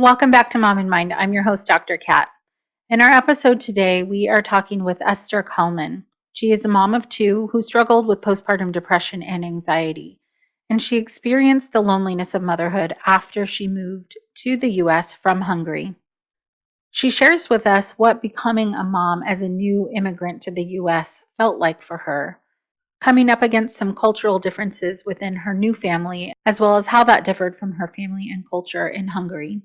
Welcome back to Mom in Mind. I'm your host, Dr. Kat. In our episode today, we are talking with Esther Kuhlman. She is a mom of two who struggled with postpartum depression and anxiety, and she experienced the loneliness of motherhood after she moved to the U.S. from Hungary. She shares with us what becoming a mom as a new immigrant to the U.S. felt like for her, coming up against some cultural differences within her new family, as well as how that differed from her family and culture in Hungary.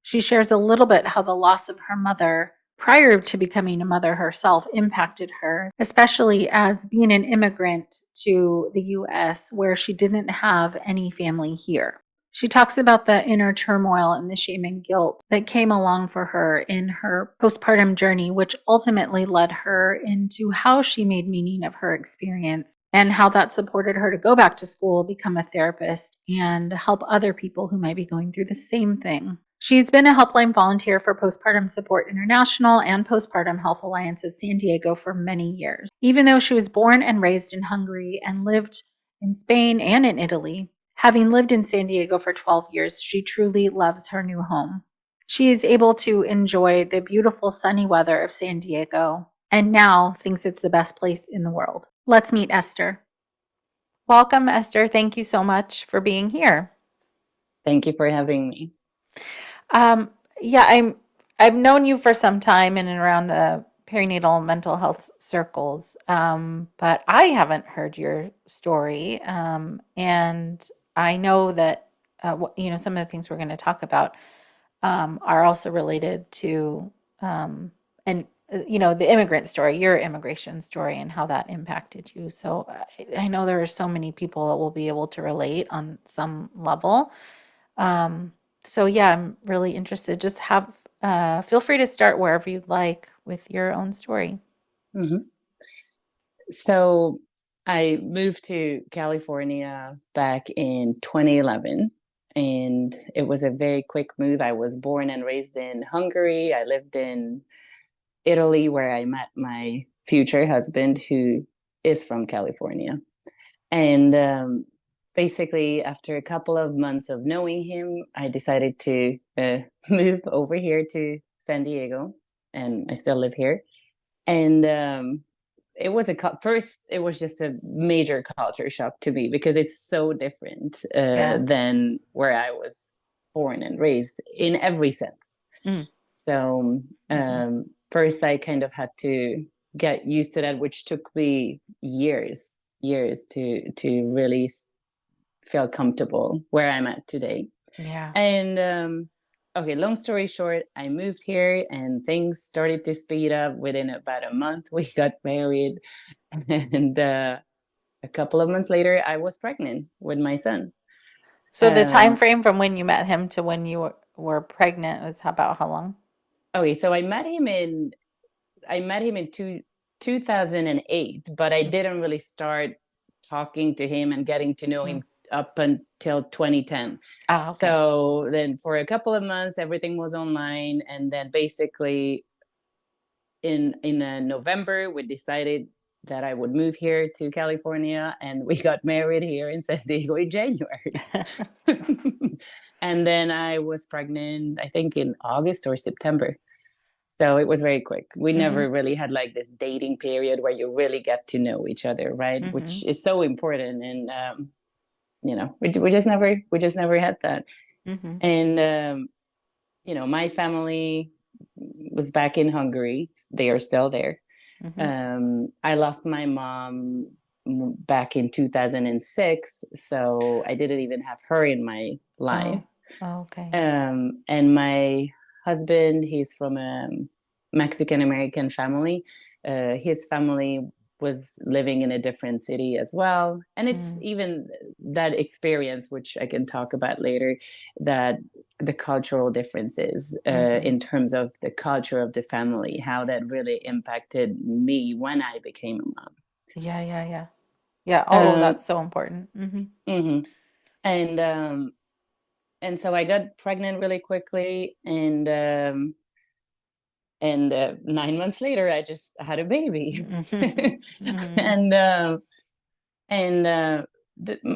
She shares a little bit how the loss of her mother prior to becoming a mother herself impacted her, especially as being an immigrant to the US where she didn't have any family here. She talks about the inner turmoil and the shame and guilt that came along for her in her postpartum journey, which ultimately led her into how she made meaning of her experience and how that supported her to go back to school, become a therapist, and help other people who might be going through the same thing. She's been a helpline volunteer for Postpartum Support International and Postpartum Health Alliance of San Diego for many years. Even though she was born and raised in Hungary and lived in Spain and in Italy, having lived in San Diego for 12 years, she truly loves her new home. She is able to enjoy the beautiful sunny weather of San Diego and now thinks it's the best place in the world. Let's meet Esther. Welcome, Esther. Thank you so much for being here. Thank you for having me. Um, yeah, I've known you for some time in and around the perinatal mental health circles, but I haven't heard your story. And I know that some of the things we're going to talk about are also related to and the immigrant story, your immigration story, and how that impacted you. So I know there are so many people that will be able to relate on some level. Um, so yeah, I'm really interested. Just have feel free to start wherever you'd like with your own story. hmm So I moved to California back in 2011, and it was a very quick move. I was born and raised in Hungary. I lived in Italy, where I met my future husband, who is from California. And basically, after a couple of months of knowing him, I decided to move over here to San Diego, and I still live here. And it was first, it was just a major culture shock to me because it's so different Yeah. than where I was born and raised in every sense. Mm. So Mhm. first, I kind of had to get used to that, which took me years to really feel comfortable where I'm at today. Yeah. And okay, long story short, I moved here and things started to speed up. Within about a month, we got married, and a couple of months later, I was pregnant with my son. So the time Um, frame from when you met him to when you were pregnant was about how long? okay, so I met him in 2008, but I Mm. didn't really start talking to him and getting to know Mm. him up until 2010. Oh, okay. So then for a couple of months, everything was online. And then basically in November, we decided that I would move here to California, and we got married here in San Diego in January. And then I was pregnant, I think in August or September. So it was very quick. We Hmm. never really had like this dating period where you really get to know each other, right? Hmm. Which is so important. And we just never had that. Hmm. And my family was back in Hungary. They are still there. Hmm. I lost my mom back in 2006, so I didn't even have her in my life. Oh, okay. And my husband, he's from a Mexican American family. His family was living in a different city as well. And it's Mm. even that experience, which I can talk about later, that the cultural differences Hmm. in terms of the culture of the family, how that really impacted me when I became a mom. Yeah, yeah, yeah. Yeah, all of Um, that's so important. Hmm. mhm. And so I got pregnant really quickly, and 9 months later, I just had a baby. Hmm. Hmm. and and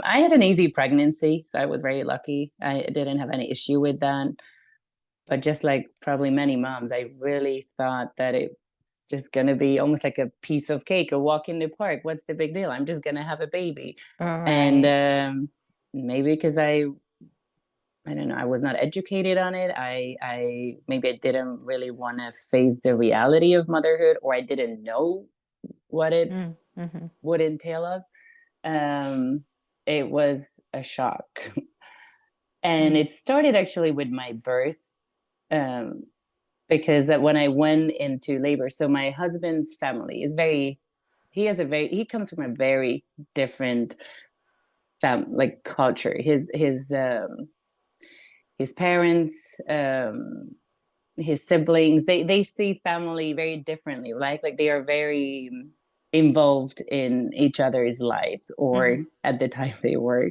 I had an easy pregnancy, so I was very lucky. I didn't have any issue with that. but just like probably many moms, I really thought that it's just going to be almost like a piece of cake, a walk in the park. What's the big deal? I'm just going to have a baby. And Right. maybe because I don't know, I was not educated on it. I maybe I didn't really want to face the reality of motherhood, or I didn't know what it Mm-hmm. would entail of. Um, it was a shock. And Mm-hmm. it started actually with my birth, um, because when I went into labor, so my husband's family is he comes from a very different like culture. His parents, his siblings, they see family very differently. Like they are very involved in each other's lives, or Mm-hmm. at the time they were.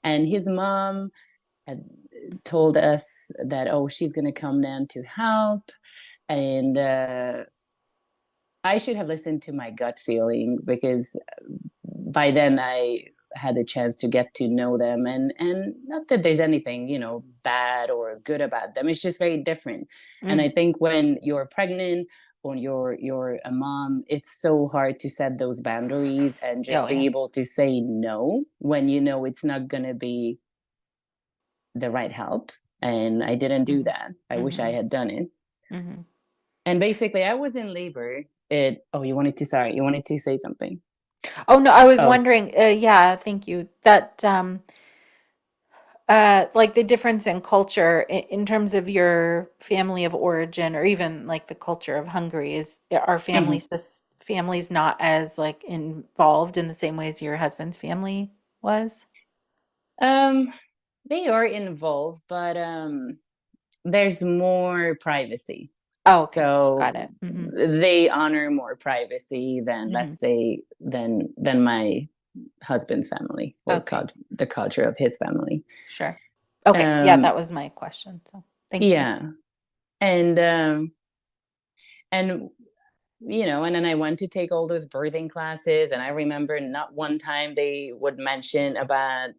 And his mom had told us that, oh, she's going to come down to help. And I should have listened to my gut feeling, because by then I had a chance to get to know them, and not that there's anything, bad or good about them. It's just very different. And I Mm. think when you're pregnant, when you're a mom, it's so hard to set those boundaries and Oh just be yeah. able to say no when you know it's not going to be the right help. And I didn't do Mm-hmm. that. I wish I Mm-hmm. had done it. Mm-hmm. And basically I was in labor. You wanted to say something. Oh no, I was Oh. wondering, yeah, thank you. That like the difference in culture in terms of your family of origin, or even like the culture of Hungary, is our Mhm. families not as like involved in the same ways your husband's family was? Um, they are involved, but there's more privacy. Oh, okay. So Got it. Mm-hmm. they honor more privacy than, Mm-hmm. let's say, than my husband's family, or Okay. the culture of his family. Sure. Okay. Yeah, Um, that was my question. So thank you. yeah, and and and then I went to take all those birthing classes, and I remember not one time they would mention about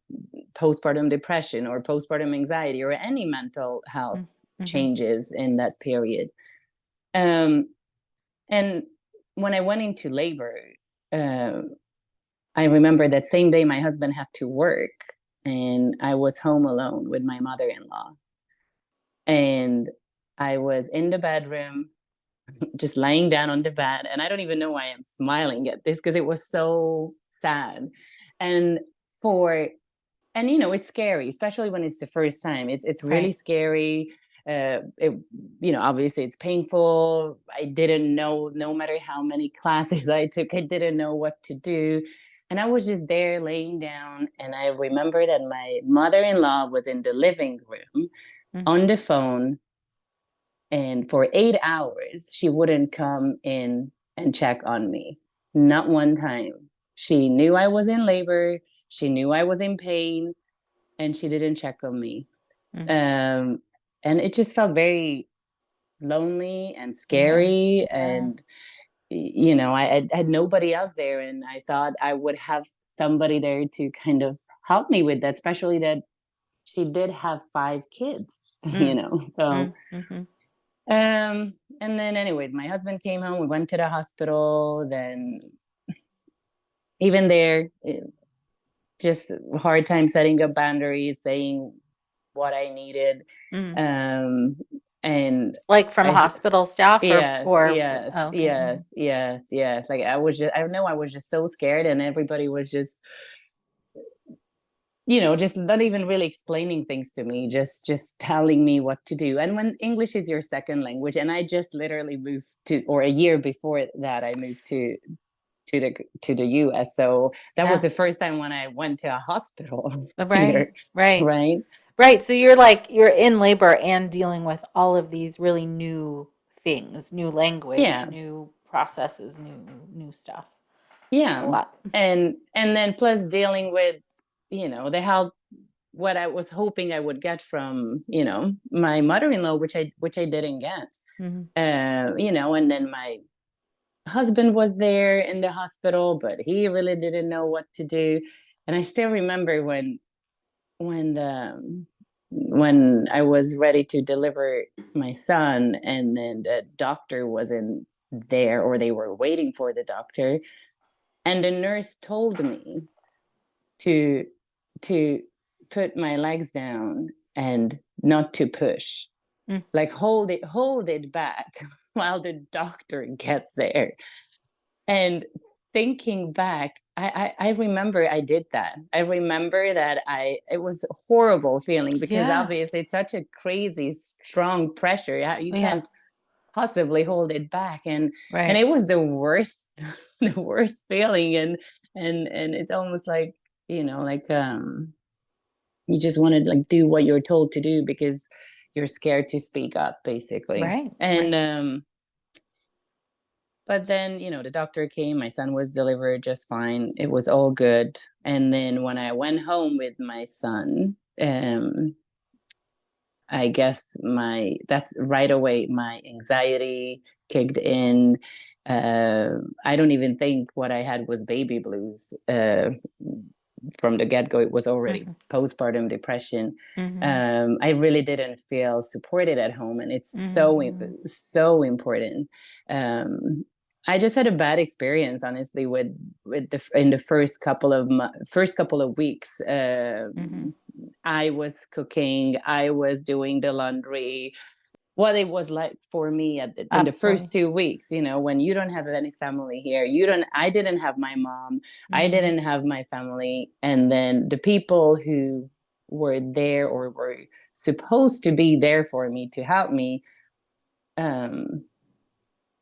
postpartum depression or postpartum anxiety or any mental health Mm-hmm. changes in that period. Um, and when I went into labor, uh, I remember that same day my husband had to work, and I was home alone with my mother-in-law. And I was in the bedroom, just laying down on the bed. And I don't even know why I'm smiling at this, because it was so sad. And for and it's scary, especially when it's the first time. It's really Right. scary. It Obviously it's painful. I didn't know, no matter how many classes I took, I didn't know what to do. And I was just there laying down, and I remember that my mother-in-law was in the living room Mm-hmm. on the phone, and for 8 hours she wouldn't come in and check on me, not one time. She knew I was in labor, she knew I was in pain, and she didn't check on me. Mm-hmm. um, and it just felt very lonely and Yeah. scary. Yeah. And I had nobody else there, and I thought I would have somebody there to kind of help me with that, especially that she did have 5 kids. Mm. So Mm. Mm-hmm. and then anyways, my husband came home, we went to the hospital. Then even there, just hard time setting up boundaries, saying what I needed. Mm. um and Like from I hospital staff, Yes, or yes, oh, okay. yes, Mhm. yes, yes. Like I know I was just so scared, and everybody was just, just not even really explaining things to me, just telling me what to do. And when English is your second language, and I just literally moved to, or a year before that, I moved to the US. So that was Yeah. the first time when I went to a hospital Right. here, Right. right? Right. So you're in labor and dealing with all of these really new things, new language, Yeah, new processes, new stuff. It's a yeah. lot. And then plus dealing with, the help, what I was hoping I would get from, my mother-in-law, which I didn't get. Hmm. And then my husband was there in the hospital, but he really didn't know what to do. And I still remember when the when I was ready to deliver my son, and then the doctor wasn't there, or they were waiting for the doctor, and the nurse told me to to put my legs down and not to push, Mm. like hold it back while the doctor gets there. And thinking back, I remember I did that. I remember that it was a horrible feeling, because Yeah. obviously it's such a crazy, strong pressure. You Yeah. can't possibly hold it back. And Right. it was the worst, the worst feeling. And it's almost like, like you just want to like do what you're told to do, because you're scared to speak up, basically. Right. And Right. but then, the doctor came, my son was delivered just fine. It was all good. And then when I went home with my son, I guess that's right away, my anxiety kicked in. I don't even think what I had was baby blues. From the get go, it was already Mm-hmm. postpartum depression. Mm-hmm. I really didn't feel supported at home, and it's Mm-hmm. so important. Um, I just had a bad experience, honestly, with in the first couple of weeks. Mm-hmm. I was cooking, I was doing the laundry. What it was like for me in the Absolutely. first 2 weeks, when you don't have any family here, I didn't have my mom, I Mm-hmm. didn't have my family, and then the people who were there or were supposed to be there for me to help me, um,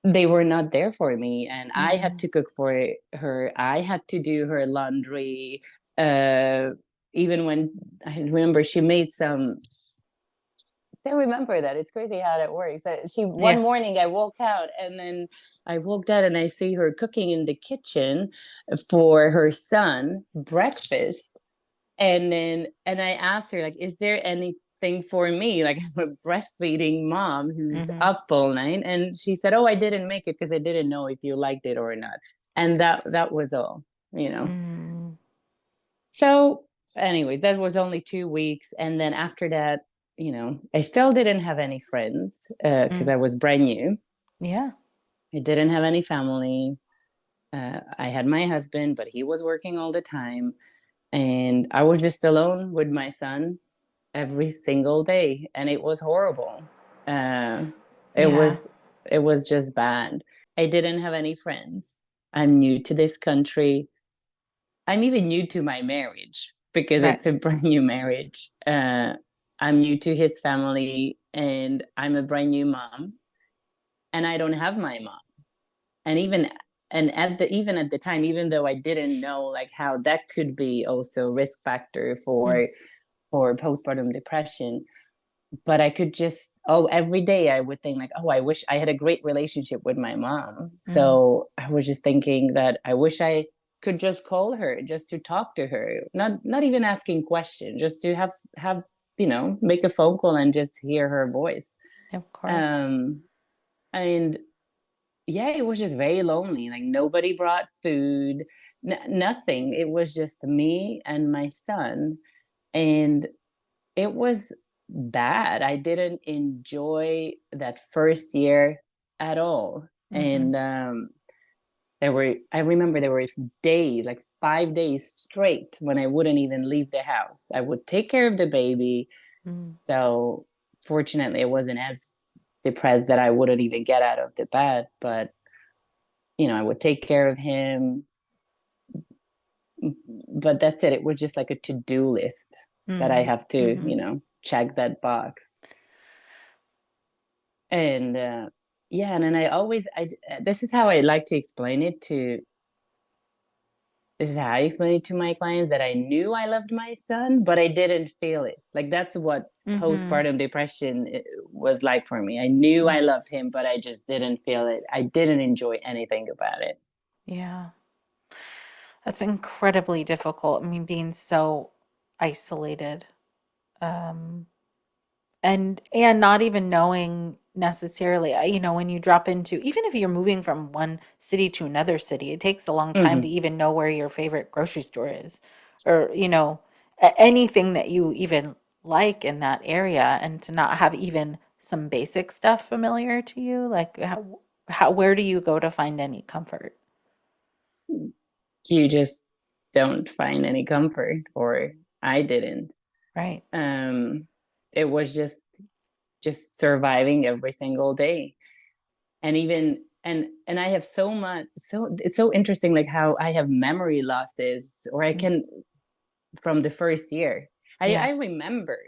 they were not there for me, and I had Mm-hmm. to cook for her. I had to do her laundry. Uh, Even when I remember she made some. Still remember that. It's crazy how that works. One Yeah. morning I woke out, and then I woke out and I see her cooking in the kitchen for her son breakfast. And I asked her, like, is there anything for me? Like, I'm a breastfeeding mom who's Mm-hmm. up all night. And she said, oh, I didn't make it because I didn't know if you liked it or not. And that was all, you know. Mm-hmm. So anyway, that was only 2 weeks. And then after that, I still didn't have any friends, because Mm. I was brand new. Yeah. I didn't have any family. I had my husband, but he was working all the time. And I was just alone with my son every single day, and it was horrible. Uh, it Yeah. was it was just bad. I didn't have any friends. I'm new to this country. I'm even new to my marriage, because Right. it's a brand new marriage. I'm new to his family, and I'm a brand new mom, and I don't have my mom. And even at the time, even though I didn't know like how that could be also risk factor Mm. for postpartum depression, but I could just, every day I would think like, oh, I wish I had a great relationship with my mom. Mm. So I was just thinking that I wish I could just call her, just to talk to her, not even asking questions, just to have make a phone call and just hear her voice. Of course. um and yeah, it was just very lonely. Like, nobody brought food, nothing. It was just me and my son, and it was bad. I didn't enjoy that first year at all. Mm-hmm. And I remember there were days, like 5 days straight, when I wouldn't even leave the house. I would take care of the baby. Mm. So fortunately, I wasn't as depressed that I wouldn't even get out of the bed. But, I would take care of him. But that's it. It was just like a to-do list that I Mm. have to, Mm-hmm. check that box. And yeah, and then this is how I like to explain it to this is how I explain it to my clients, that I knew I loved my son, but I didn't feel it. Like, that's what Mm-hmm. postpartum depression was like for me. I knew I loved him, but I just didn't feel it. I didn't enjoy anything about it. Yeah. That's incredibly difficult. I mean, being so isolated. Um, and not even knowing necessarily, when you drop into, even if you're moving from one city to another city, it takes a long time to Hmm. even know where your favorite grocery store is, or anything that you even like in that area and to not have even some basic stuff familiar to you? Like where do you go to find any comfort? You just don't find any comfort, or I didn't. Right. Um, it was just surviving every single day. And even and I have so much, so it's so interesting like how I have memory losses, or I Mm, can, from the first year. I yeah. remember,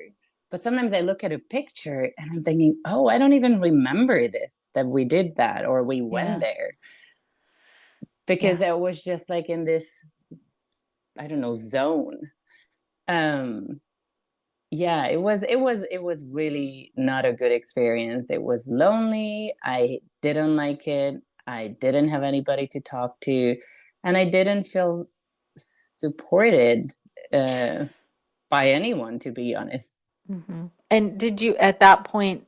but sometimes I look at a picture and I'm thinking, oh, I don't even remember this, that we did that or we went Yeah. there, because Yeah. I was just like in this, I don't know, zone. Um, yeah, it was really not a good experience. It was lonely. I didn't like it. I didn't have anybody to talk to, and I didn't feel supported uh, by anyone, to be honest. And did you at that point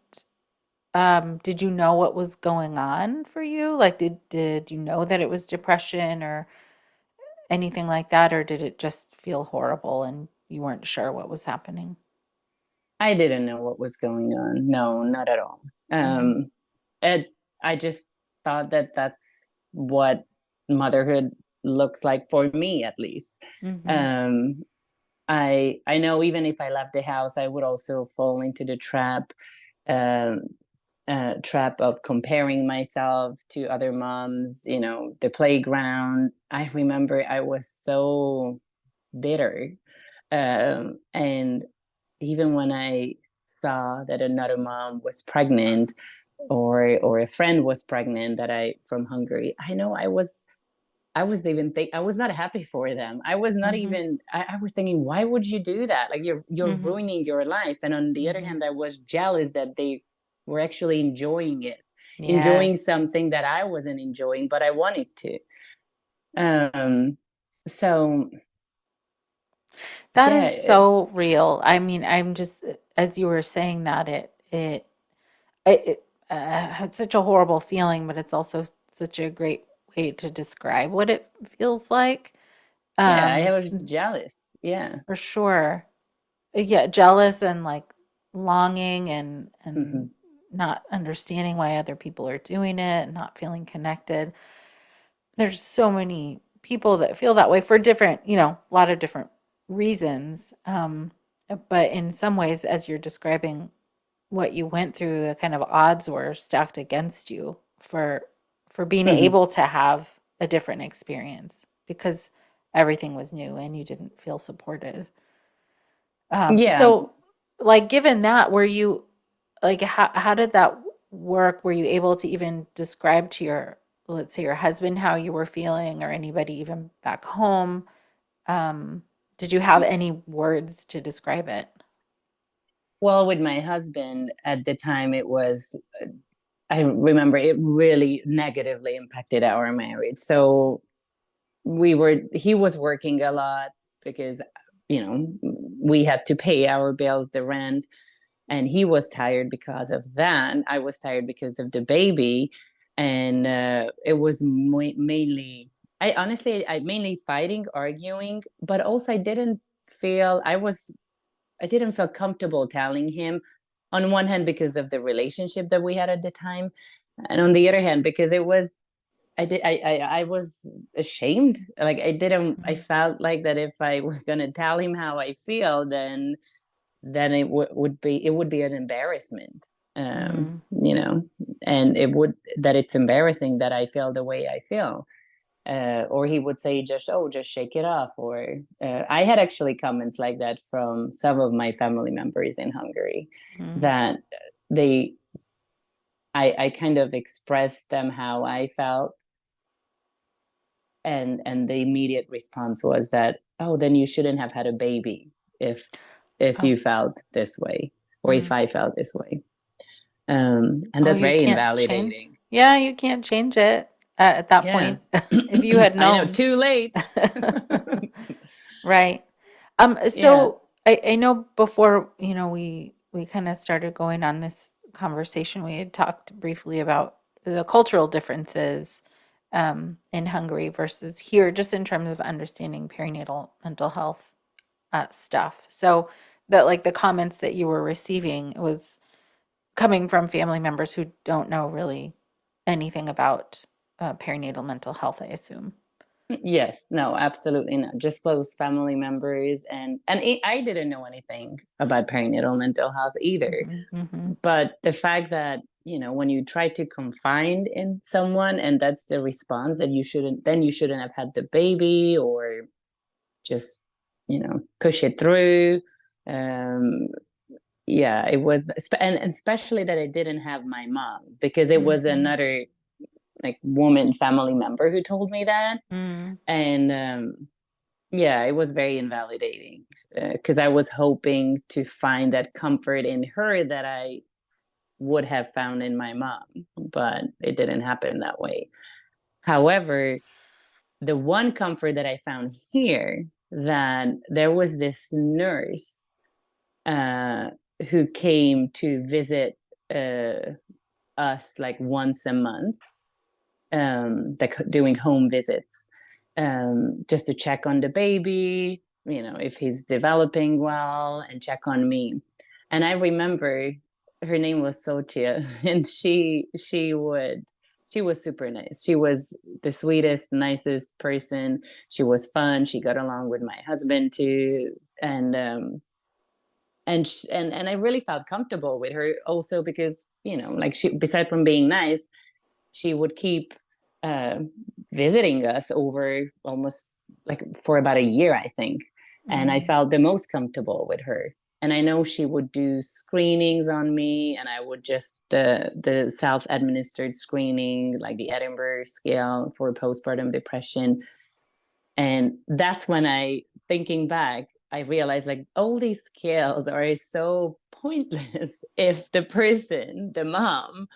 did you know what was going on for you? Like did you know that it was depression or anything like that, or did it just feel horrible and you weren't sure what was happening? I didn't know what was going on. No, not at all. Mhm. Um, it, I just thought that that's what motherhood looks like for me, at least. Mhm. Um, I know even if I left the house, I would also fall into the um, trap of comparing myself to other moms. The playground. I remember I was so bitter, and even when I saw that another mom was pregnant, or a friend was pregnant that I from Hungary, I know I was not happy for them. I was not Mhm. even I was thinking, why would you do that? Like you're Mhm. ruining your life. And on the other Mhm. hand, I was jealous that they were actually enjoying it, enjoying Yes. something that I wasn't enjoying, but I wanted to. Um so That yeah, is so real. I mean, I'm just as you were saying that it's such a horrible feeling, but it's also such a great way to describe what it feels like. yeah, I Um, was jealous. Yeah. for sure. Yeah, jealous and like longing and Hmm. not understanding why other people are doing it and not feeling connected. There's so many people that feel that way for different, a lot of different reasons. But in some ways, as you're describing what you went through, the kind of odds were stacked against you for being Hmm. able to have a different experience because everything was new and you didn't feel supported. Yeah. So like given that, were you like how did that work? Were you able to even describe to your, let's say, your husband how you were feeling or anybody even back home? Um, did you have any words to describe it? Well, with my husband at the time, it was, I remember it really negatively impacted our marriage. So he was working a lot because, we had to pay our bills, the rent, and he was tired because of that. I was tired because of the baby. And it was mainly, I mainly fighting, arguing, but also I didn't feel comfortable telling him, on one hand because of the relationship that we had at the time, and on the other hand because it was, I was ashamed. Like I Mhm. felt like that if I was going to tell him how I feel, then it would be an embarrassment. Mm. And that it's embarrassing that I feel the way I feel. Or he would say, just shake it off. Or I had actually comments like that from some of my family members in Hungary, Mm. that they I kind of expressed them how I felt, and the immediate response was that, oh, then you shouldn't have had a baby if Oh. you felt this way, or if Mm. I felt this way. And Oh, that's you very can't change. invalidating. Yeah, you can't change it at that Yeah. point if you had I know, known. too late. Right. Yeah. So I know before, we kind of started going on this conversation, we had talked briefly about the cultural differences in Hungary versus here, just in terms of understanding perinatal mental health stuff. So that like the comments that you were receiving was coming from family members who don't know really anything about perinatal mental health, I assume. Yes, no, absolutely not. Just close family members, I didn't know anything about perinatal mental health either. Hmm. Hmm. But the fact that, when you try to confide in someone and that's the response, that you shouldn't have had the baby, or just, push it through. Um, yeah, it was, and especially that I didn't have my mom, because it was Hmm. another like woman family member who told me that. Mm. And yeah, it was very invalidating, because I was hoping to find that comfort in her that I would have found in my mom, but it didn't happen that way. However, the one comfort that I found here, that there was this nurse, uh, who came to visit, uh, us like once a month, like doing home visits, just to check on the baby, if he's developing well, and check on me. And I remember her name was Sotia, and she was super nice. She was the sweetest, nicest person. She was fun. She got along with my husband too, and and I really felt comfortable with her also, because like, she, beside from being nice, she would keep, uh, visiting us over almost like for about a year, I think. And I Mm. felt the most comfortable with her. And I know she would do screenings on me, and I would just, the self-administered screening, like the Edinburgh scale for postpartum depression. And that's when thinking back, I realized, like, all these scales are so pointless if the person, the mom,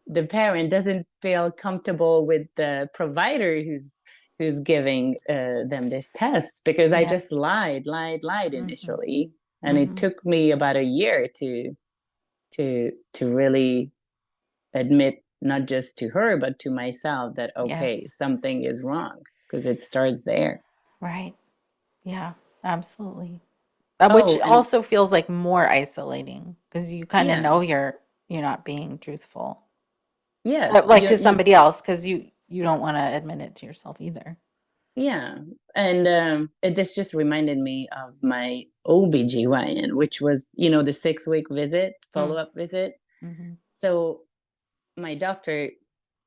the parent, doesn't feel comfortable with the provider who's giving, them this test, because I Yeah. just lied Hmm. initially. And it Hmm. took me about a year to really admit, not just to her but to myself, that okay, Yes. something is wrong, because it starts there. Right. Yeah, absolutely. Which Oh, and also feels like more isolating because you kind of yeah, know you're not being truthful. yes, Like to somebody else because you don't want to admit it to yourself either. yeah. And this just reminded me of my OBGYN, which was, the 6-week visit, Mm. follow-up visit. Hmm. So my doctor,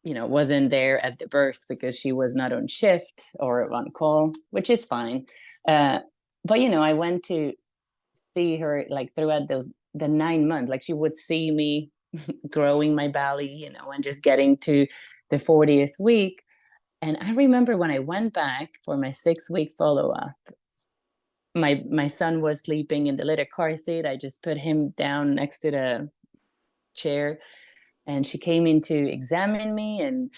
wasn't there at the birth, because she was not on shift or on call, which is fine. Uh, but I went to see her, like, throughout the 9 months. Like, she would see me growing my belly, and just getting to the 40th week. And I remember when I went back for my 6-week follow-up, my son was sleeping in the little car seat. I just put him down next to the chair, and she came in to examine me, and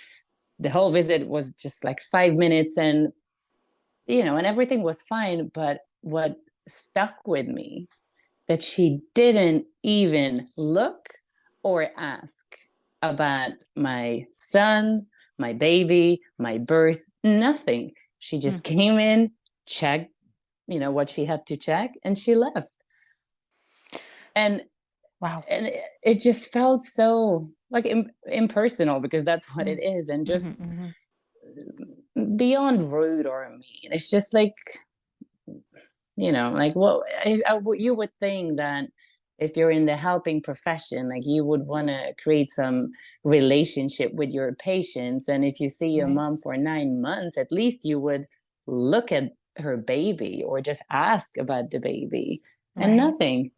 the whole visit was just like 5 minutes, and and everything was fine. But what stuck with me, that she didn't even look or ask about my son, my baby, my birth, nothing. She Mm. just came in, checked, what she had to check, and she left. And Wow. it just felt so like impersonal, because that's what Mm. it is, and Hmm. just Hmm. beyond rude or mean. It's just like, like, what you would think that if you're in the helping profession, like, you would want to create some relationship with your patients. And if you see a Right. mom for 9 months, at least you would look at her baby, or just ask about the baby. And Right. nothing.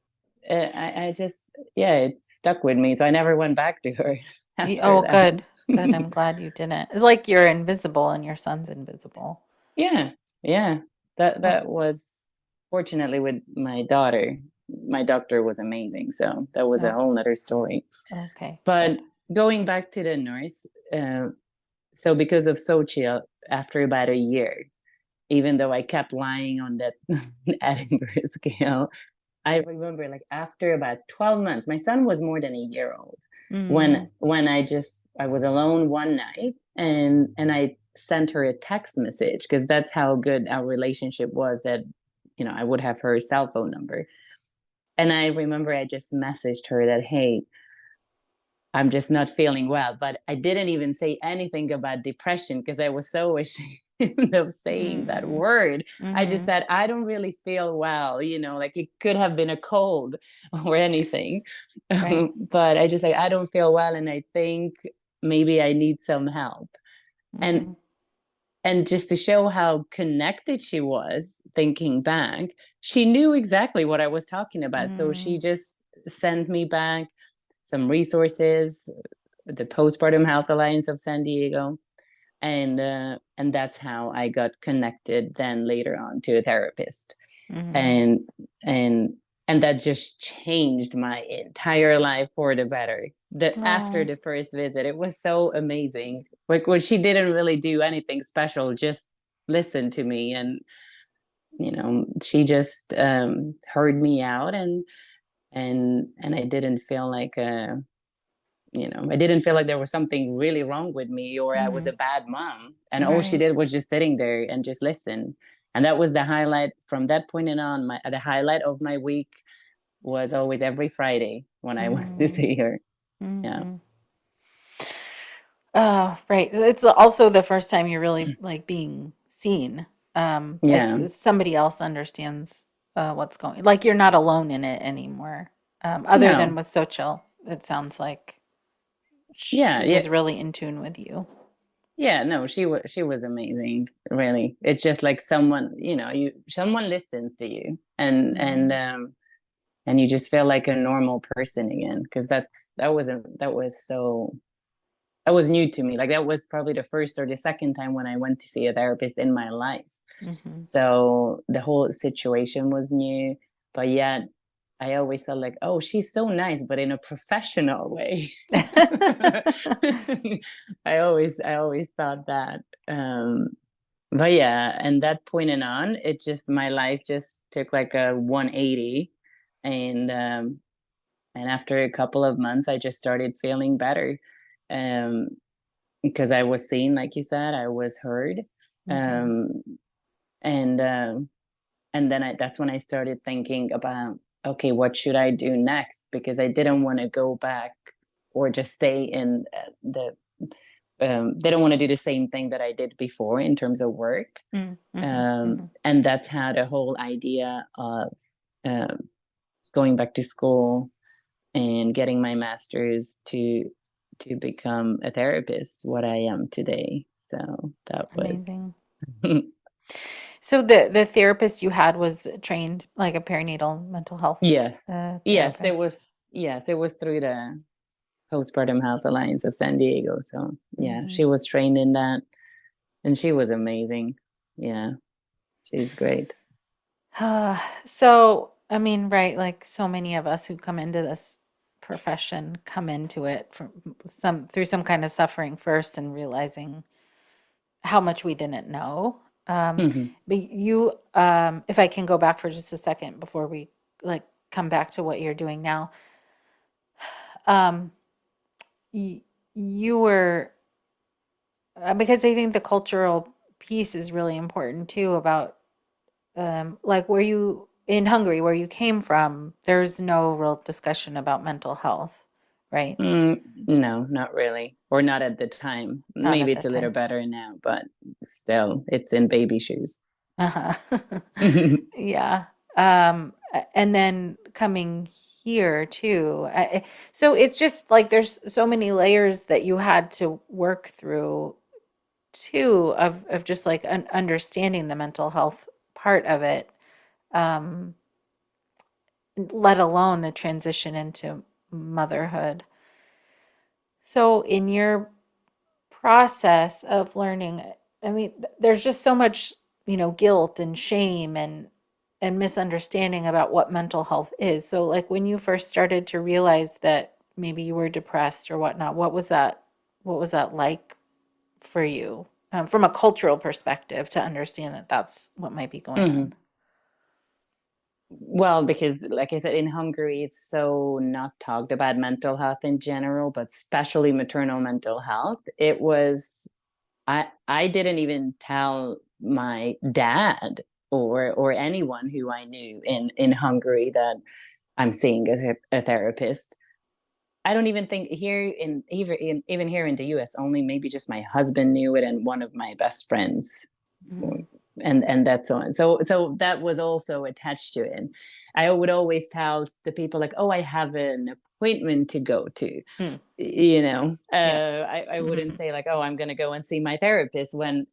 I just, yeah, it stuck with me, so I never went back to her after Oh, that. good. Good. I'm glad you didn't. It's like you're invisible and your son's invisible. Yeah, yeah. That Oh, that was, fortunately, with my daughter. My doctor was amazing, so that was a oh, whole nother story. okay. Good. But going back to the nurse, so because of Sochi, after about a year, even though I kept lying on that Edinburgh scale, I remember, like, after about 12 months, my son was more than a year old, Mm. when I was alone one night, and I sent her a text message, because that's how good our relationship was, that I would have her cell phone number. And I remember I just messaged her that, hey, I'm just not feeling well. But I didn't even say anything about depression because I was so ashamed of saying that Mm. word. I just Mhm. said, I don't really feel well, like it could have been a cold or anything. Right. But I just like, I don't feel well. And I think maybe I need some help. And Mhm. and just to show how connected she was, thinking back, she knew exactly what I was talking about. So she Mm. just sent me back some resources, the Postpartum Health Alliance of San Diego, and that's how I got connected then later on to a therapist. Mhm. And and and that just changed my entire life for the better. That after Oh. the first visit, it was so amazing. Like, well, she didn't really do anything special, just listen to me, and she just heard me out, and I didn't feel like I didn't feel like there was something really wrong with me or I was a Mhm. bad mom. And all she Right. did was just sitting there and just listen. And that was the highlight from that point on. The highlight of my week was always every Friday when I went to Mm. see her. Yeah. Mhm. Oh, right. It's also the first time you're really like being seen. Yeah. Somebody else understands what's going. Like you're not alone in it anymore. Other than No. with Sochil, it sounds like Yeah. she Yeah. was really in tune with you. Yeah. No, she was amazing, really. It's just like someone listens to you, Hmm. and you just feel like a normal person again, because that was new to me. Like that was probably the first or the second time when I went to see a therapist in my life. Hmm. So the whole situation was new, but yet I always felt like, oh, she's so nice, but in a professional way. I always thought that. But yeah, and that point and on, it just my life just took like a 180, and after a couple of months, I just started feeling better. Um, because I was seen, like you said, I was heard, Hmm. um, and then that's when I started thinking about, okay, what should I do next? Because I didn't want to go back or just stay in the. They don't want to do the same thing that I did before in terms of work, Hmm. Hmm. and that's how the whole idea of um, going back to school and getting my master's to become a therapist, what I am today. So that was. Amazing. So the therapist you had was trained like a perinatal mental health Yes, yes, it therapist. was. Yes, it was through the Postpartum House Alliance of San Diego. So yeah, Hmm. she was trained in that, and she was amazing. Yeah, she's great. So, I mean, right, like so many of us who come into this profession come into it from through some kind of suffering first and realizing how much we didn't know. Um, Hmm. but you, if I can go back for just a second before we like come back to what you're doing now, um, you, you were because I think the cultural piece is really important too about like where you in Hungary, where you came from, there's no real discussion about mental health, right? No, not really, or not at the time. Not Maybe at it's that a little time. better now, but still, it's in baby shoes. Uh-huh. Yeah. And then coming here too. So it's just like there's so many layers that you had to work through too of just like understanding the mental health part of it, um, let alone the transition into motherhood. So in your process of learning, I mean, there's just so much, guilt and shame and misunderstanding about what mental health is. So like when you first started to realize that maybe you were depressed or whatnot, what was that like for you, from a cultural perspective to understand that that's what might be going on? Hmm. Well, because like I said, in Hungary, it's so not talked about mental health in general, but especially maternal mental health. I didn't even tell my dad or anyone who I knew in Hungary that I'm seeing a therapist. I don't even think here in even here in the US, only maybe just my husband knew it and one of my best friends. Mm, And that's on. So that was also attached to it. I would always tell the people like, oh, I have an appointment to go to. mm, yeah. I wouldn't say like, oh, I'm gonna go and see my therapist when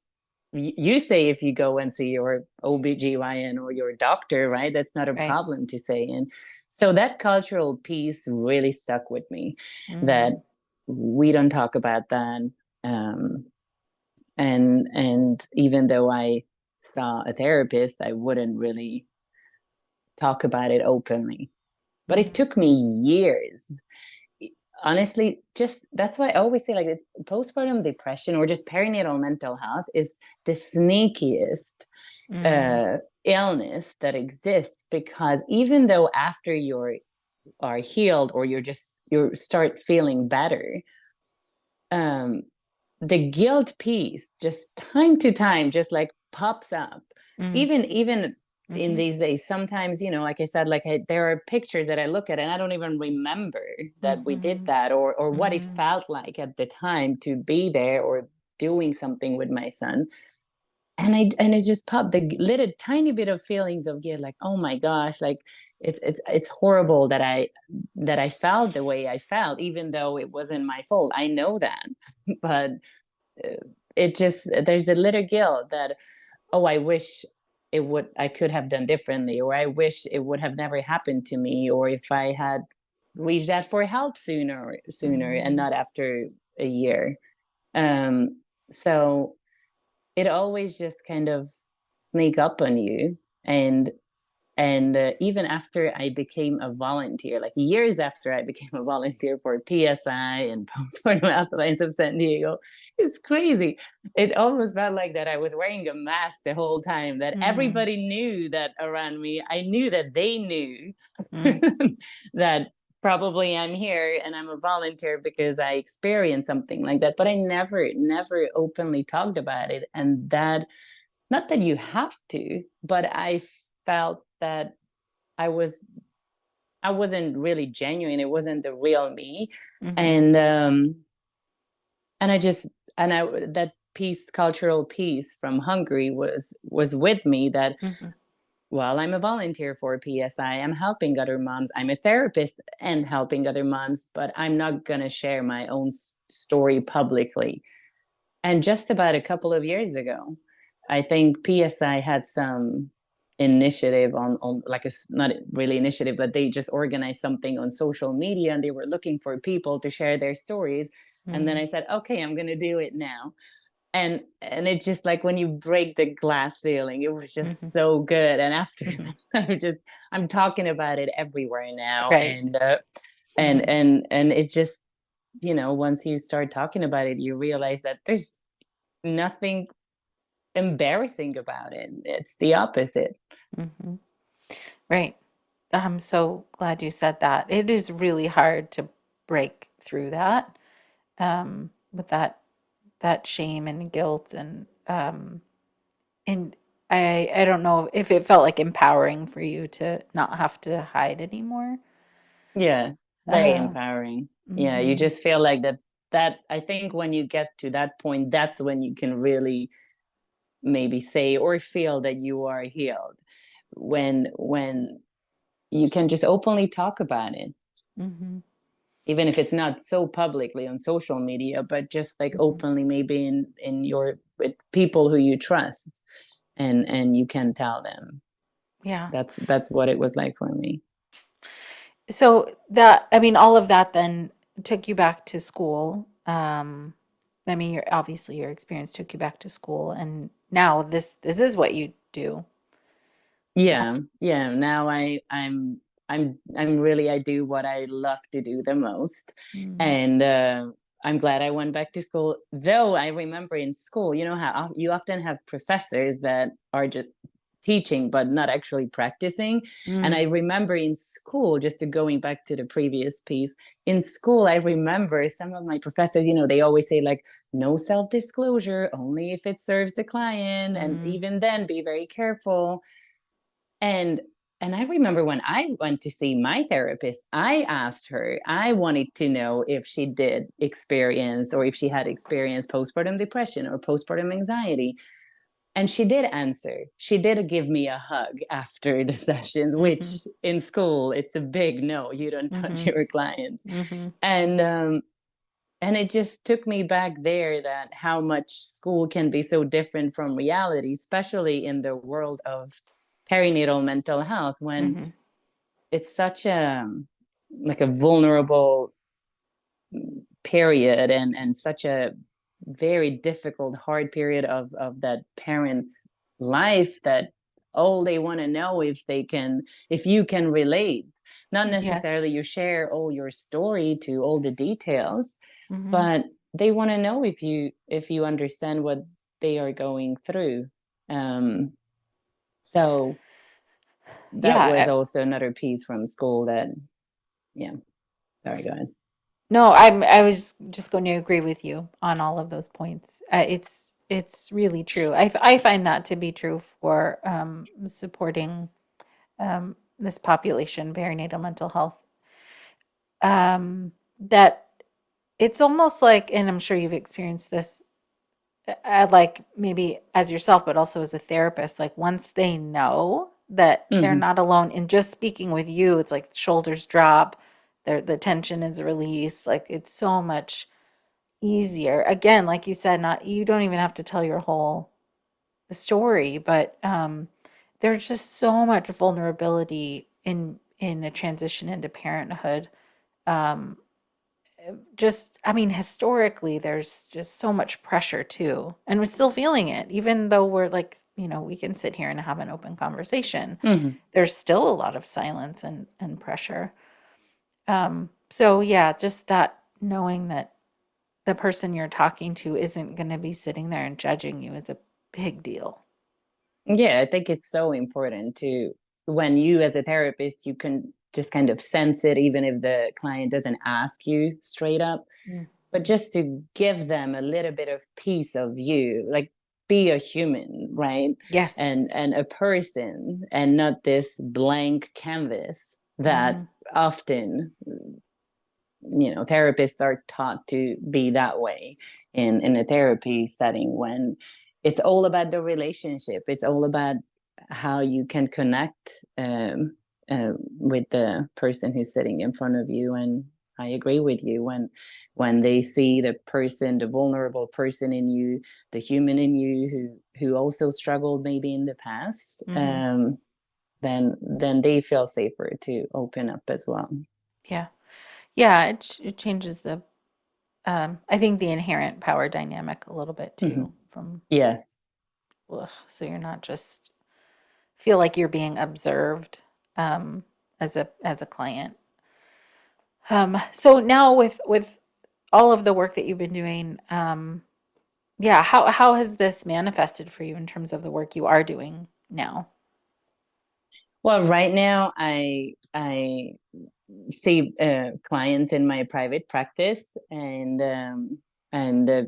you say if you go and see your OBGYN or your doctor, right? That's not a Right. problem to say. And so that cultural piece really stuck with me, that Mm, we don't talk about that. Um, and even though I saw a therapist, I wouldn't really talk about it openly. But it mm, took me years. Honestly, just that's why I always say like postpartum depression or just perinatal mental health is the sneakiest mm, uh, illness that exists, because even though after you are healed or you start feeling better, um, the guilt piece just time to time just like pops up. mm, Even in mhm, these days, sometimes, like I said, like there are pictures that I look at and I don't even remember that we did mhm, that, or what it mhm, felt like at the time to be there or doing something with my son. And it just popped the little tiny bit of feelings of guilt, like, oh my gosh, like it's horrible that I felt the way I felt, even though it wasn't my fault. I know that. But uh, it just, there's a little guilt that, oh, I wish I could have done differently, or I wish it would have never happened to me, or if I had reached out for help sooner and mhm, not after a year. So it always just kind of sneak up on you. And even after I became a volunteer, like years after I became a volunteer for PSI and Postpartum Alliance of San Diego, it's crazy. It almost felt like that I was wearing a mask the whole time, that mm, everybody knew that around me. I knew that they knew mm, that probably I'm here and I'm a volunteer because I experienced something like that. But I never openly talked about it. And that, not that you have to, but I felt that I was I wasn't really genuine. It wasn't the real me. mhm, And I just, and I that piece, cultural piece from Hungary was with me, that mhm, while I'm a volunteer for PSI, I'm helping other moms. I'm a therapist and helping other moms, but I'm not gonna share my own story publicly. And just about a couple of years ago, I think PSI had some initiative on like a not really initiative, but they just organized something on social media and they were looking for people to share their stories. And then mm, I said, okay, I'm going to do it now. And it's just like when you break the glass ceiling, it was just mhm, so good. And after mhm. that, I'm talking about it everywhere now. Right. Mhm, And it just, once you start talking about it, you realize that there's nothing embarrassing about it. It's the opposite. mhm. Right. I'm so glad you said that. It is really hard to break through that, with that shame and guilt and I don't know if it felt like empowering for you to not have to hide anymore. Yeah, very Uh, empowering. Yeah, you mhm, just feel like that I think when you get to that point, that's when you can really maybe say or feel that you are healed. When you can just openly talk about it, mhm, even if it's not so publicly on social media, but just like mhm. openly, maybe in your with people who you trust, and you can tell them. Yeah. That's what it was like for me. So that, I mean, all of that then took you back to school. I mean, obviously your experience took you back to school, and now this is what you do. Yeah. Now I'm really, I do what I love to do the most. Mm, And I'm glad I went back to school. Though I remember in school, you know how you often have professors that are just teaching but not actually practicing. And I mm, remember in school, just to going back to the previous piece, in school I remember some of my professors, they always say like, no self-disclosure, only if it serves the client, and mm, even then be very careful. and And I remember when I went to see my therapist, I asked her, I wanted to know if she did experience or if she had experienced postpartum depression or postpartum anxiety. And she did answer. She did give me a hug after the sessions, Mhm. which in school, it's a big no. You don't touch Mhm. your clients. Mhm. And and it just took me back there that how much school can be so different from reality, especially in the world of perinatal mental health, when Mhm. it's such a like a vulnerable period, and such a very difficult, hard period of that parent's life, that all they want to know if you can relate, not Yes. necessarily you share all your story to all the details, Mhm. but they want to know if you understand what they are going through. Um so that was Yeah. also another piece from school that, yeah, sorry, go ahead. No, I was just going to agree with you on all of those points. It's really true. I find that to be true for supporting this population, perinatal mental health. That it's almost like, and I'm sure you've experienced this, like maybe as yourself, but also as a therapist. Like once they know that they're Hmm. not alone, in just speaking with you, it's like shoulders drop, the tension is released. Like it's so much easier. Again, like you said, not you don't even have to tell your whole story, but there's just so much vulnerability in a transition into parenthood. Um, just, I mean, historically, there's just so much pressure too, and we're still feeling it, even though we're like, we can sit here and have an open conversation. Hmm. There's still a lot of silence and pressure. So yeah, just that knowing that the person you're talking to isn't going to be sitting there and judging you is a big deal. Yeah, I think it's so important to, when you as a therapist, you can just kind of sense it, even if the client doesn't ask you straight up, Mm. but just to give them a little bit of piece of you, like be a human, right? Yes. And a person, and not this blank canvas that Hmm. often, therapists are taught to be that way in a therapy setting, when it's all about the relationship, it's all about how you can connect, with the person who's sitting in front of you. And I agree with you, when they see the person, the vulnerable person in you, the human in you, who also struggled maybe in the past, Hmm. then they feel safer to open up as well. Yeah. Yeah. It changes I think the inherent power dynamic a little bit Hmm. too from, Yes. ugh, so you're not just feel like you're being observed um, as a client. So now with all of the work that you've been doing, yeah, how has this manifested for you in terms of the work you are doing now? Well, right now I see clients in my private practice, and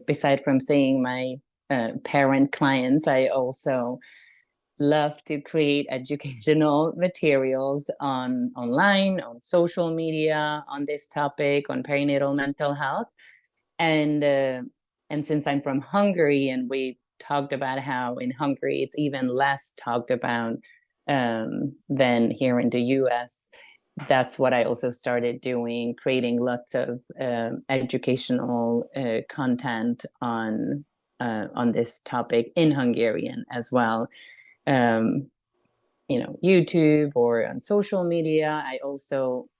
beside from seeing my parent clients, I also love to create educational materials online, on social media, on this topic, on perinatal mental health. And uh, and since I'm from Hungary, and we talked about how in Hungary it's even less talked about than here in the US, that's what I also started doing, creating lots of educational content on this topic in Hungarian as well. Um, YouTube or on social media.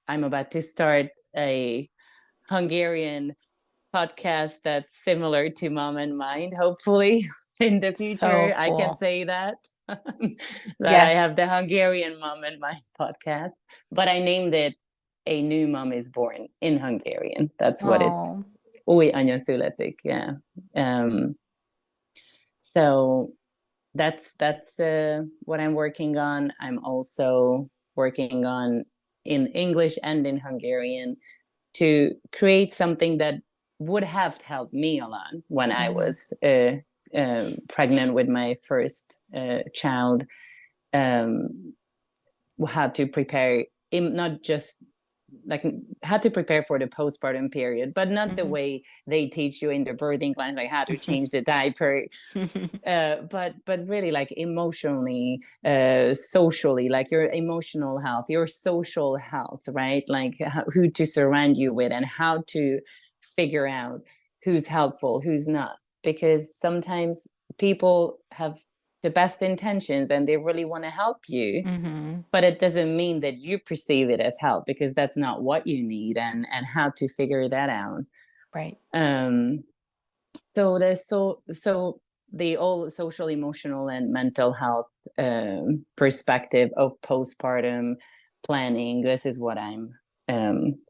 I'm about to start a Hungarian podcast that's similar to Mom and Mind, hopefully. In the future, So I can cool. say that that I Yes. have the Hungarian Mom and Mind podcast, but I named it A New Mom is Born in Hungarian. That's what it's. Oh, Új anya születik, yeah. So that's what I'm working on. I'm also working on, in English and in Hungarian, to create something that would have helped me a lot when I hmm. was pregnant with my first child. Um, how to prepare, not just like how to prepare for the postpartum period, but not the Mhm. way they teach you in the birthing class, like how to change the diaper, but really like emotionally, socially, like your emotional health, your social health, right? Like who to surround you with and how to figure out who's helpful, who's not. Because sometimes people have the best intentions and they really want to help you, Mhm. but it doesn't mean that you perceive it as help, because that's not what you need, and how to figure that out. Right. um so there's so the all social, emotional, and mental health perspective of postpartum planning. This is what I'm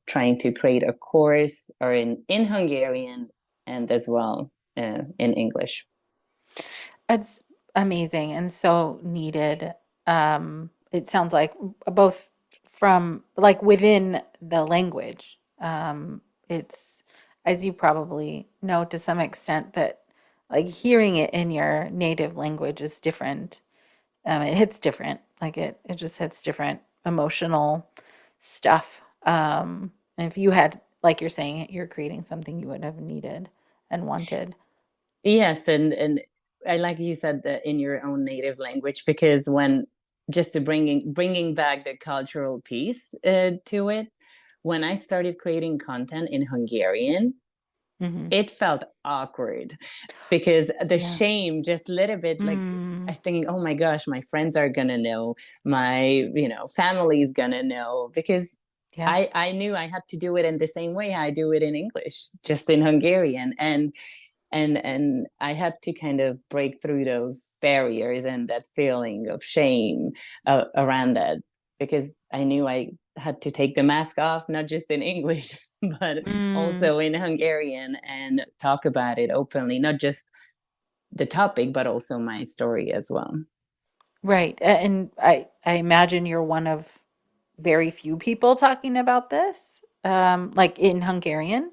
trying to create a course, or in Hungarian, and as well in English. It's amazing and so needed. It sounds like both from like within the language. It's, as you probably know to some extent, that like hearing it in your native language is different. It hits different. Like it just hits different emotional stuff. And if you had, like you're saying, you're creating something you would have needed and wanted. Yes, and I like you said that in your own native language, because when, just to bringing back the cultural piece to it, when I started creating content in Hungarian, Hmm. it felt awkward, because the Yeah. shame just a little bit, like I Mm, was thinking, oh my gosh, my friends are gonna know, my family's gonna know, because yeah. I knew I had to do it in the same way I do it in English, just in Hungarian. And I had to kind of break through those barriers and that feeling of shame around that, because I knew I had to take the mask off, not just in English, but Mm, also in Hungarian, and talk about it openly, not just the topic, but also my story as well. right. And I imagine you're one of very few people talking about this, like in Hungarian.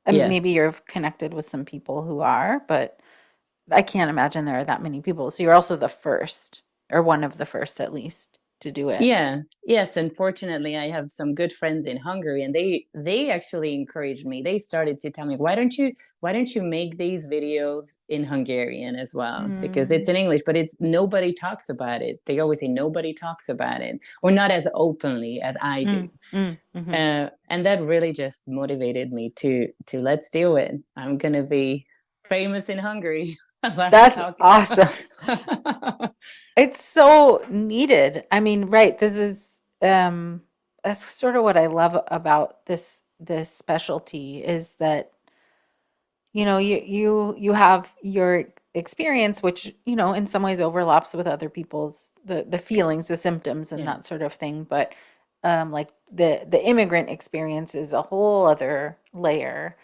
Maybe Yes. you're connected with some people who are, but I can't imagine there are that many people. So you're also the first, or one of the first at least, to do it. Yeah, yes, and fortunately I have some good friends in Hungary, and they actually encouraged me. They started to tell me, why don't you make these videos in Hungarian as well? Because it's Mm, in English, but it's nobody talks about it. They always say nobody talks about it, or not as openly as I do. mhm. And that really just motivated me to let's do it. I'm gonna be famous in Hungary about That's talking awesome. about. It's so needed. I mean, right, this is that's sort of what I love about this specialty is that you have your experience, which in some ways overlaps with other people's the feelings, the symptoms, and Yeah. that sort of thing. But like the immigrant experience is a whole other layer.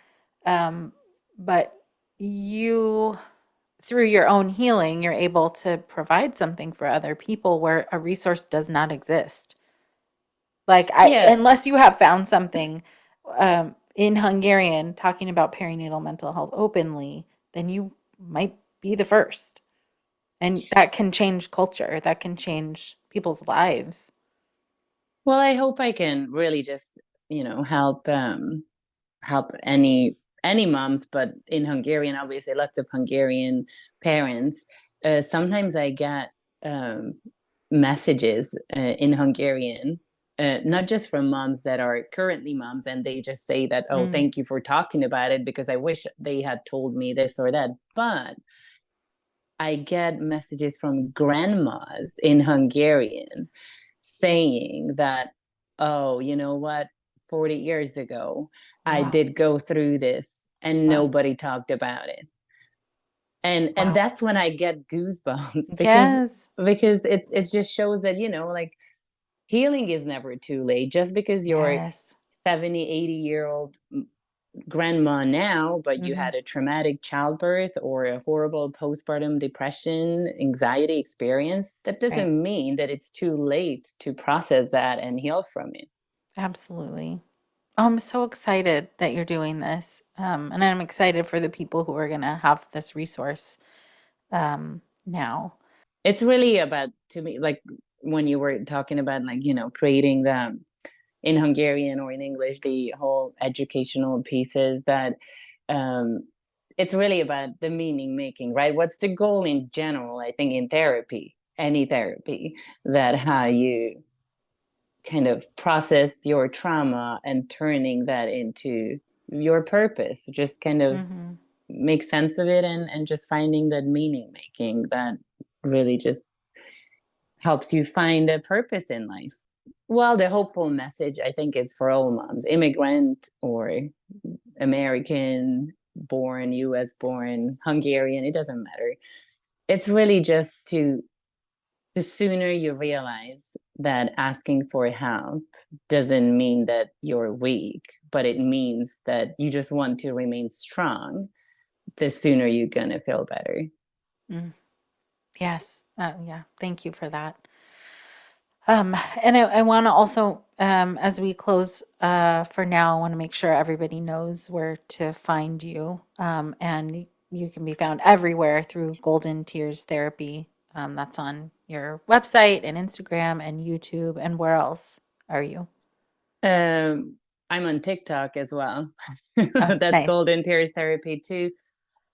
Um, but you, through your own healing, you're able to provide something for other people where a resource does not exist. Like Yeah. unless you have found something in Hungarian talking about perinatal mental health openly, then you might be the first. And that can change culture. That can change people's lives. Well, I hope I can really just, help any moms, but in Hungarian, obviously, lots of Hungarian parents. Sometimes I get um, messages in Hungarian, not just from moms that are currently moms, and they just say that, oh, Mm, thank you for talking about it, because I wish they had told me this or that. But I get messages from grandmas in Hungarian saying that, oh, you know what? 40 years ago, I wow. did go through this and Wow. nobody talked about it. And Wow. that's when I get goosebumps, Yes. because it just shows that, like, healing is never too late. Just because you're Yes. 70, 80-year old grandma now, but you Hmm. had a traumatic childbirth or a horrible postpartum depression, anxiety experience, that Right. doesn't mean that it's too late to process that and heal from it. Absolutely. Oh, I'm so excited that you're doing this. And I'm excited for the people who are going to have this resource now. It's really about, to me, like, when you were talking about, like, creating the in Hungarian or in English, the whole educational pieces, that um, it's really about the meaning making, right? What's the goal in general? I think in therapy, any therapy, that how you kind of process your trauma and turning that into your purpose, just kind of Mhm. make sense of it, and just finding that meaning making that really just helps you find a purpose in life. Well, the hopeful message, I think it's for all moms, immigrant or American born, US born, Hungarian, it doesn't matter. It's really just to the sooner you realize that asking for help doesn't mean that you're weak, but it means that you just want to remain strong, the sooner you're going to feel better. Mm. Yes. Yeah. Thank you for that. And I want to also, as we close, for now, I want to make sure everybody knows where to find you. And you can be found everywhere through Golden Tears Therapy. That's on your website and Instagram and YouTube. And where else are you? Um, I'm on TikTok as well. Oh, That's nice. Golden Tears Therapy too.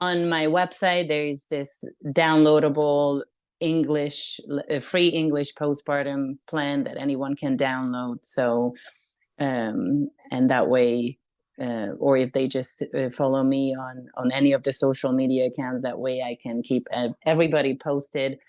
On my website, there's this downloadable English, free English postpartum plan that anyone can download. So, and that way, or if they just follow me on any of the social media accounts, that way I can keep everybody posted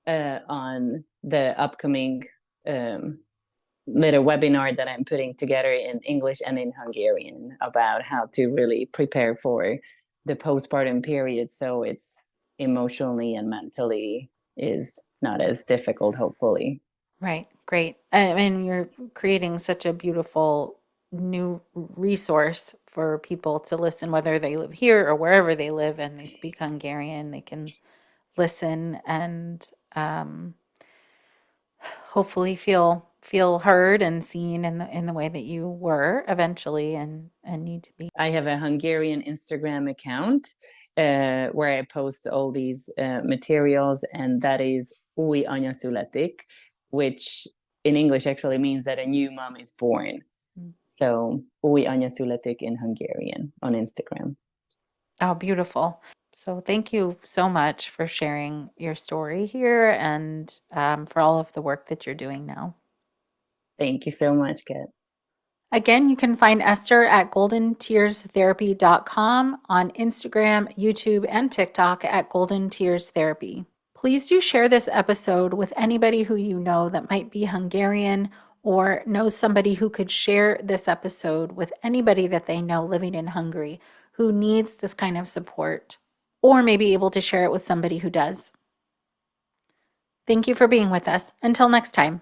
on the upcoming little webinar that I'm putting together in English and in Hungarian about how to really prepare for the postpartum period, so it's emotionally and mentally is not as difficult, hopefully. Right. Great. I mean, you're creating such a beautiful new resource for people to listen, whether they live here or wherever they live and they speak Hungarian. They can listen and hopefully feel heard and seen in the way that you were eventually and need to be. I have a Hungarian Instagram account where I post all these materials, and that is Új anya születik, which in English actually means that a new mom is born. Mm. So Új anya születik in Hungarian on Instagram. Oh, beautiful. So thank you so much for sharing your story here and for all of the work that you're doing now. Thank you so much, Kat. Again, you can find Esther at goldentearstherapy.com, on Instagram, YouTube, and TikTok at Golden Tears Therapy. Please do share this episode with anybody who you know that might be Hungarian or knows somebody who could share this episode with anybody that they know living in Hungary who needs this kind of support, or may be able to share it with somebody who does. Thank you for being with us. Until next time.